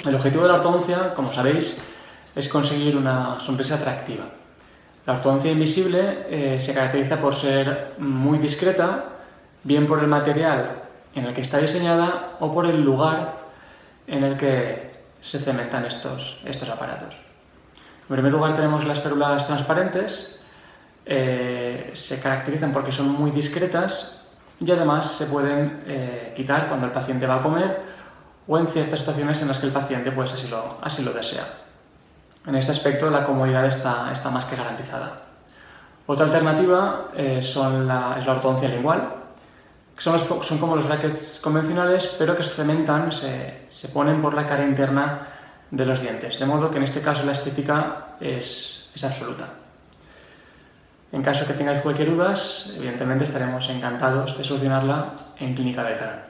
El objetivo de la ortodoncia, como sabéis, es conseguir una sonrisa atractiva. La ortodoncia invisible se caracteriza por ser muy discreta, bien por el material en el que está diseñada o por el lugar en el que se cementan estos aparatos. En primer lugar tenemos las férulas transparentes, se caracterizan porque son muy discretas y además se pueden quitar cuando el paciente va a comer o en ciertas situaciones en las que el paciente pues, así lo desea. En este aspecto la comodidad está más que garantizada. Otra alternativa es la ortodoncia lingual, que son como los brackets convencionales, pero que se cementan, se ponen por la cara interna de los dientes, de modo que en este caso la estética es absoluta. En caso que tengáis cualquier duda, evidentemente estaremos encantados de solucionarla en Clínica Beltrán.